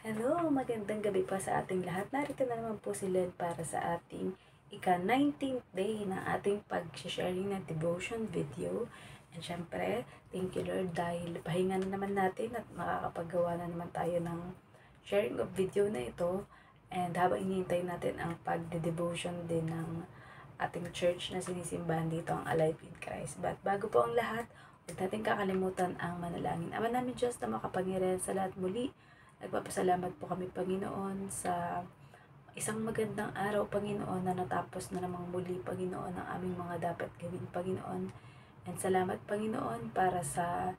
Hello, magandang gabi po sa ating lahat. Narito na naman po si Len para sa ating ika-19th day na ating pag-sharing ng devotion video. And syempre, thank you Lord dahil pahinga na naman natin at makakapagawa na naman tayo ng sharing of video na ito. And habang inihintay natin ang pag-devotion din ng ating church na sinisimbahan dito, ang Alive in Christ. But bago po ang lahat, huwag natin kakalimutan ang manalangin. Ama namin Diyos na makapangyarihan sa lahat, muli nagpapasalamat po kami, Panginoon, sa isang magandang araw, Panginoon, na natapos na namang muli, Panginoon, ang aming mga dapat gawin, Panginoon. And salamat, Panginoon, para sa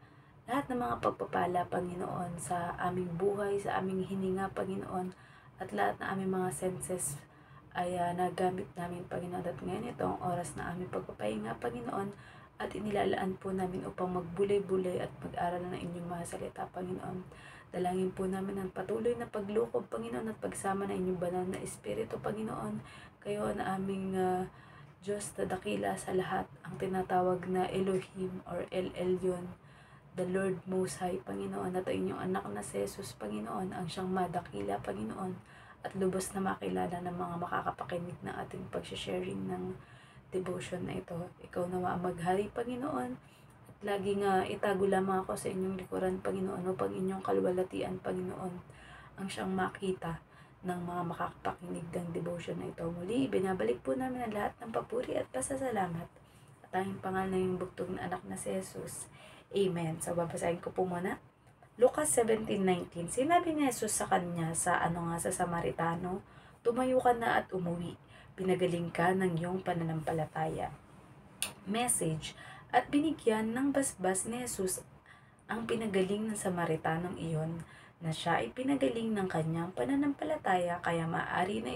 lahat ng mga pagpapala, Panginoon, sa aming buhay, sa aming hininga, Panginoon, at lahat ng aming mga senses ay nagamit namin, Panginoon. At ngayon itong oras na aming pagpapahinga, Panginoon, at inilalaan po namin upang magbulay-bulay at mag-aral ng inyong mga salita, Panginoon. Dalangin po namin ang patuloy na paglukob, Panginoon, at pagsama ng inyong banal na Espiritu, Panginoon. Kayo ang aming Diyos na dakila sa lahat, ang tinatawag na Elohim or El Elyon, the Lord Most High, Panginoon, at ang inyong anak na si Jesus, Panginoon, ang siyang madakila, Panginoon, at lubos na makilala ng mga makakapakinig na ating pag-sharing ng devotion na ito. Ikaw nawa ang maghari, Panginoon, lagi nga itago lamang ako sa inyong likuran, Panginoon, upang inyong kalwalatian, Panginoon, ang siyang makita ng mga makakapakinig ng devotion na ito. Muli, binabalik po namin ang lahat ng papuri at pasasalamat at tanging pangalan ng buktong na anak na si Jesus. Amen. So, babasahin ko po muna. Lucas 17:19. Sinabi ni Jesus sa kanya sa sa Samaritano, tumayo ka na at umuwi. Pinagaling ka ng iyong pananampalataya. Message. At binigyan ng basbas ni Jesus ang pinagaling ng Samaritanong iyon, na siya ay pinagaling ng kanyang pananampalataya, kaya maaari na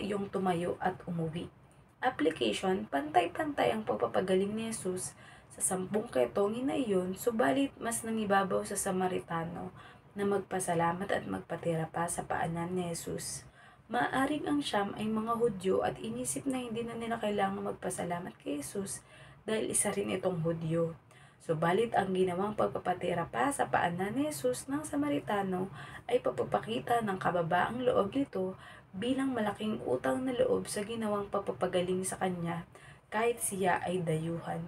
iyong tumayo at umuwi. Application, pantay-pantay ang pagpapagaling ni Jesus sa 10 ketongin na iyon, subalit mas nangibabaw sa Samaritano na magpasalamat at magpatira pa sa paanan ni Jesus. Maaring ang siyam ay mga Hudyo at inisip na hindi na nila kailangang magpasalamat kay Jesus dahil isa rin itong Hudyo. Subalit ang ginawang pagpapatira pa sa paanan ni Jesus ng Samaritano ay pagpapakita ng kababaang loob nito bilang malaking utang na loob sa ginawang pagpapagaling sa kanya kahit siya ay dayuhan.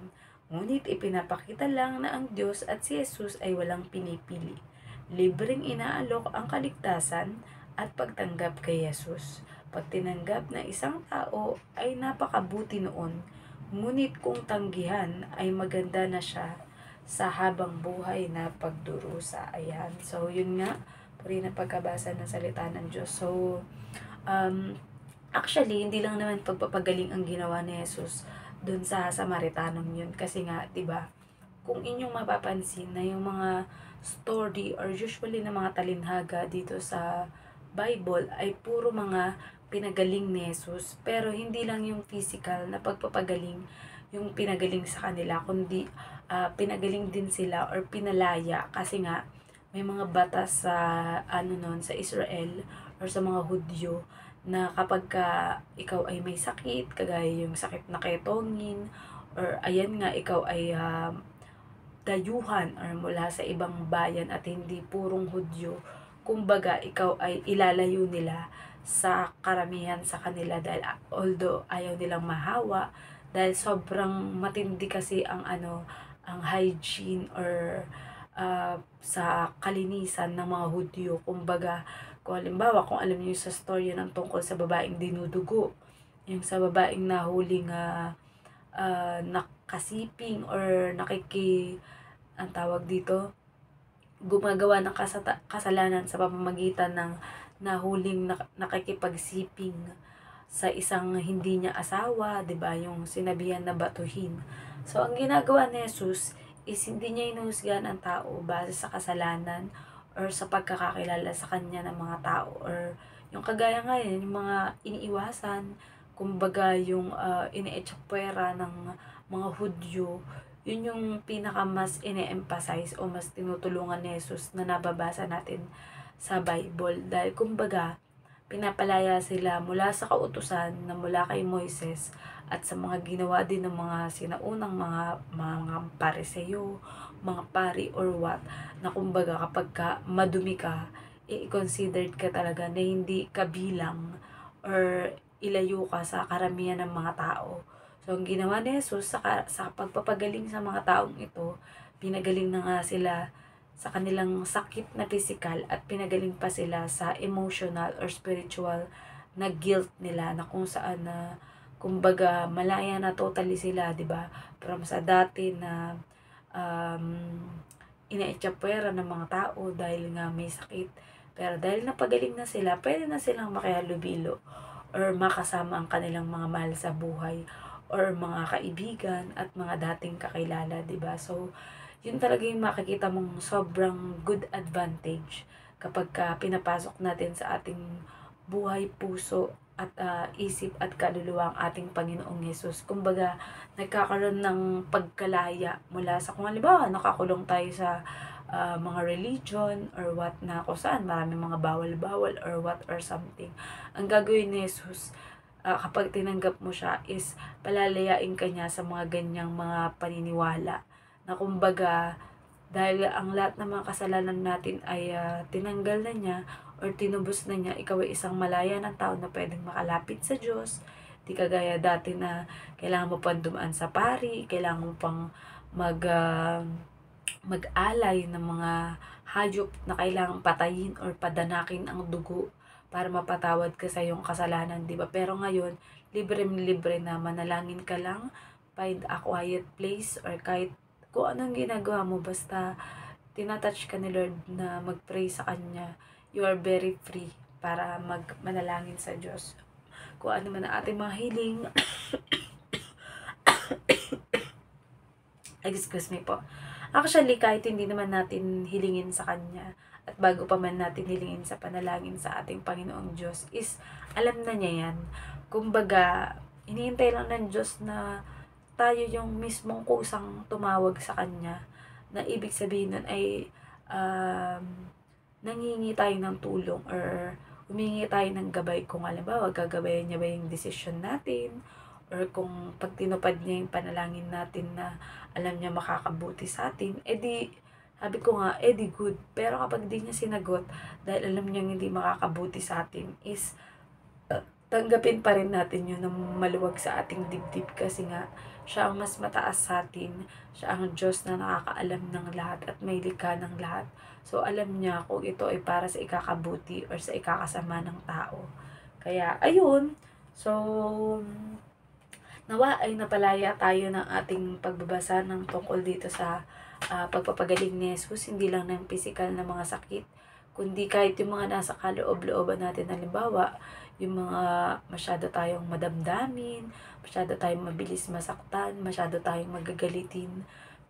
Ngunit ipinapakita lang na ang Diyos at si Jesus ay walang pinipili. Libreng inaalok ang kaligtasan at pagtanggap kay Jesus. Pag tinanggap na isang tao ay napakabuti noon, ngunit kung tanggihan ay maganda na siya sa habang buhay na pagdurusa. Ayan. So, yun nga, puri na pagkabasa ng salita ng Diyos. So, actually, hindi lang naman pagpapagaling ang ginawa ni Jesus dun sa Samaritanong yun. Kasi nga, 'di ba, kung inyong mapapansin na yung mga story or usually na mga talinhaga dito sa Bible ay puro mga pinagaling ni Jesus. Pero hindi lang yung physical na pagpapagaling yung pinagaling sa kanila, kundi pinagaling din sila or pinalaya kasi nga may mga batas sa sa Israel or sa mga Hudyo na kapag ikaw ay may sakit, kagaya yung sakit na ketongin, or ayan nga, ikaw ay dayuhan or mula sa ibang bayan at hindi purong Hudyo, kumbaga ikaw ay ilalayo nila sa karamihan sa kanila dahil although ayaw nilang mahawa dahil sobrang matindi kasi ang hygiene or sa kalinisan ng mga Hudyo. Kumbaga, kung halimbawa, kung alam niyo sa story ng tungkol sa babaeng dinudugo, yung sa babaeng nahuling nakasiping or ang tawag dito, gumagawa ng kasalanan sa pamamagitan ng nahuling nakikipagsiping sa isang hindi niya asawa, 'di ba? Yung sinabihan na batuhin. So ang ginagawa ni Jesus is hindi niya hinuhusgahan ang tao base sa kasalanan or sa pagkakakilala sa kanya ng mga tao, or yung kagaya ngayon, yung mga iniiwasan, kumbaga yung ine-echapwera ng mga Hudyo, yun yung pinaka mas ine-emphasize o mas tinutulungan ni Jesus na nababasa natin sa Bible. Dahil kumbaga, pinapalaya sila mula sa kautusan na mula kay Moises at sa mga ginawa din ng mga sinaunang mga pariseyo, mga pari or what, na kumbaga kapag madumi ka, i-considered ka talaga na hindi kabilang or ilayo ka sa karamihan ng mga tao. So, ang ginawa ni Jesus sa pagpapagaling sa mga taong ito, pinagaling na nga sila sa kanilang sakit na physical at pinagaling pa sila sa emotional or spiritual na guilt nila, na kung saan na kumbaga malaya na totally sila, 'di ba? From sa dati na um, inaitsapuera ng mga tao dahil nga may sakit. Pero dahil napagaling na sila, pwede na silang makihalubilo or makasama ang kanilang mga mahal sa buhay or mga kaibigan at mga dating kakilala, 'di ba? So, yun talaga yung makikita mong sobrang good advantage kapag pinapasok natin sa ating buhay, puso at isip at kaluluwa ang ating Panginoong Yesus. Kumbaga, nagkakaroon ng pagkalaya mula sa, kung halimbawa, nakakulong tayo sa mga religion or what, na kung saan maraming mga bawal-bawal or what or something. Ang gagawin ni Jesus, kapag tinanggap mo siya, is palalayain ka niya sa mga ganyang mga paniniwala na kumbaga dahil ang lahat ng mga kasalanan natin ay tinanggal na niya or tinubos na niya, ikaw ay isang malaya ng tao na pwedeng makalapit sa Diyos. Di kagaya dati na kailangan mo pang dumaan sa pari, kailangan mo pang mag-alay ng mga hayop na kailangang patayin or padanakin ang dugo para mapatawad ka sa iyong kasalanan, di ba? Pero ngayon, libre na, manalangin ka lang, find a quiet place or kahit kung anong ginagawa mo, basta tinatouch ka ni Lord na mag-pray sa Kanya, you are very free para manalangin sa Diyos. Kung ano man ang ating mga hiling, excuse me po. Actually, kahit hindi naman natin hilingin sa Kanya, at bago pa man natin hilingin sa panalangin sa ating Panginoong Diyos, is alam na niya yan. Kumbaga, hinihintay lang ng Diyos na tayo yung mismong kusang tumawag sa Kanya, na ibig sabihin nun ay nangingi tayo ng tulong or humingi tayo ng gabay kung halimbawa gagabayan niya ba yung decision natin, or kung pag tinupad niya yung panalangin natin na alam niya makakabuti sa atin, edi sabi ko nga, edi good. Pero kapag di niya sinagot dahil alam niya hindi makakabuti sa atin, is tanggapin pa rin natin yun ng maluwag sa ating dibdib, kasi nga siya ang mas mataas sa atin. Siya ang Diyos na nakakaalam ng lahat at may likha ng lahat. So, alam niya kung ito ay para sa ikakabuti or sa ikakasama ng tao. Kaya, ayun. So, nawa ay napalaya tayo ng ating pagbabasa ng tungkol dito sa pagpapagaling ni Jesus. Hindi lang ng physical na mga sakit, kundi kahit yung mga nasa kaloob-looban natin. Halimbawa, yung mga masyado tayong madamdamin, masyado tayong mabilis masaktan, masyado tayong magagalitin.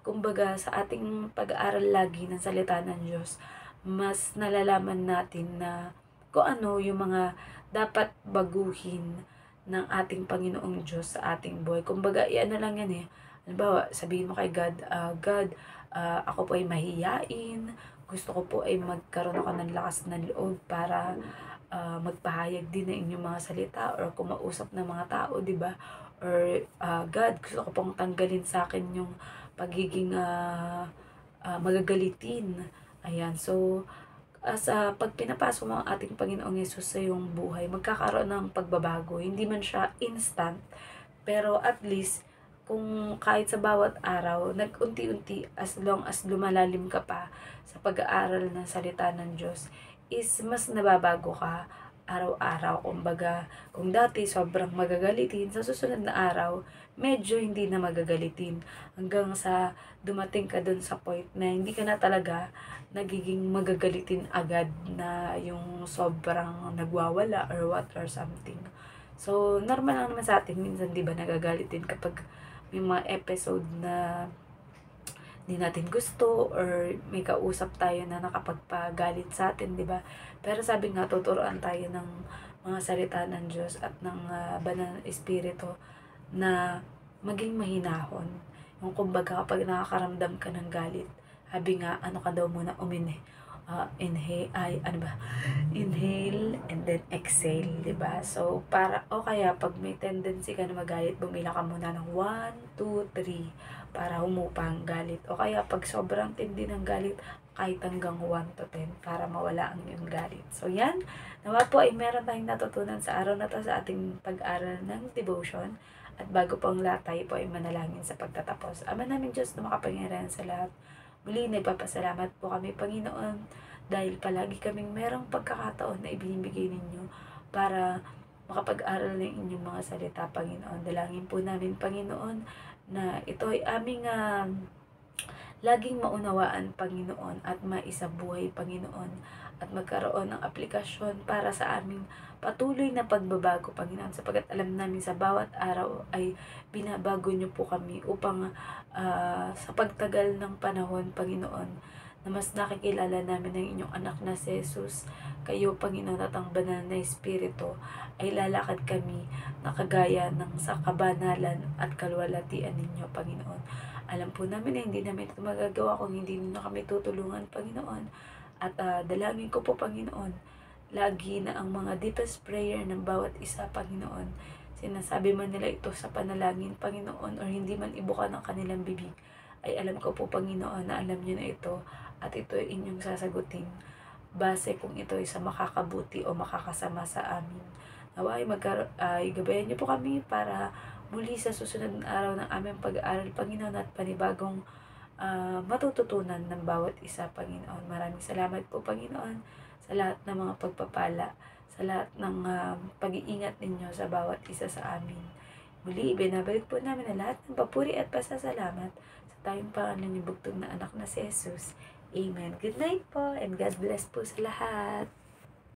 Kumbaga, sa ating pag-aaral lagi ng salita ng Diyos, mas nalalaman natin na kung ano yung mga dapat baguhin ng ating Panginoong Diyos sa ating buhay. Kumbaga, ano lang yan eh. Halimbawa, sabihin mo kay God, God, ako po ay mahiyain, gusto ko po ay magkaroon ako ng lakas ng loob para magpahayag din ng inyong mga salita or kumausap ng mga tao, di ba? Or God, gusto ko pong tanggalin sa akin yung pagiging magagalitin. Ayan, so pag pinapasok mo ang ating Panginoong Yesus sa iyong buhay, magkakaroon ng pagbabago. Hindi man siya instant, pero at least kung kahit sa bawat araw, nag-unti-unti, as long as lumalalim ka pa sa pag-aaral ng salita ng Diyos, is mas nababago ka araw-araw. Kumbaga, kung dati sobrang magagalitin, sa susunod na araw, medyo hindi na magagalitin. Hanggang sa dumating ka dun sa point na hindi ka na talaga nagiging magagalitin agad, na yung sobrang nagwawala or what or something. So, normal lang naman sa atin, minsan di ba nagagalitin kapag may mga episode na hindi natin gusto or may kausap tayo na nakapagpagalit sa atin, di ba? Pero sabi nga, tuturuan tayo ng mga salita ng Diyos at ng banal na espiritu na maging mahinahon. Yung kumbaga kapag nakakaramdam ka ng galit, sabi nga, ano ka daw muna, inhale and then exhale, 'di ba? So, o kaya pag may tendency ka na magalit, bumila ka muna ng 1, 2, 3 para humupa ang galit. O kaya pag sobrang tindi ng galit, kahit hanggang 1 to 10 para mawala ang iyong galit. So, yan. Nawa po ay meron tayong natutunan sa araw na to sa ating pag-aral ng devotion. At bago po ang lahat, tayo po ay manalangin sa pagtatapos. Ama namin Diyos na makapangyarihan sa lahat. Muli, nagpapasalamat po kami, Panginoon, dahil palagi kaming merong pagkakataon na ibinibigay ninyo para makapag-aral ng inyong mga salita, Panginoon. Dalangin po namin, Panginoon, na ito ay aming laging maunawaan, Panginoon, at maisabuhay, Panginoon, at magkaroon ng aplikasyon para sa aming patuloy na pagbabago, Panginoon, sapagkat alam namin sa bawat araw ay binabago niyo po kami upang sa pagtagal ng panahon, Panginoon, na mas nakikilala namin ang inyong anak na si Jesus, kayo, Panginoon, at ang banal na Espiritu, ay lalakad kami na kagaya ng sa kabanalan at kalwalatian ninyo, Panginoon. Alam po namin na hindi namin ito magagawa kung hindi ninyo kami tutulungan, Panginoon. At dalangin ko po, Panginoon, lagi na ang mga deepest prayer ng bawat isa, Panginoon, sinasabi man nila ito sa panalangin, Panginoon, or hindi man ibuka ng kanilang bibig, ay alam ko po, Panginoon, na alam niyo na ito at ito ay inyong sasagutin base kung ito ay sa makakabuti o makakasama sa amin. Nawa ay gabayan niyo po kami para muli sa susunod na araw ng aming pag-aaral, Panginoon, at panibagong matututunan ng bawat isa, Panginoon. Maraming salamat po, Panginoon, sa lahat ng mga pagpapala, sa lahat ng pag-iingat ninyo sa bawat isa sa amin. Muli, ibinabalik po namin na lahat ng papuri at pasasalamat sa tayong pangalan ng bugtong na anak na si Jesus. Amen. Good night po and God bless po sa lahat.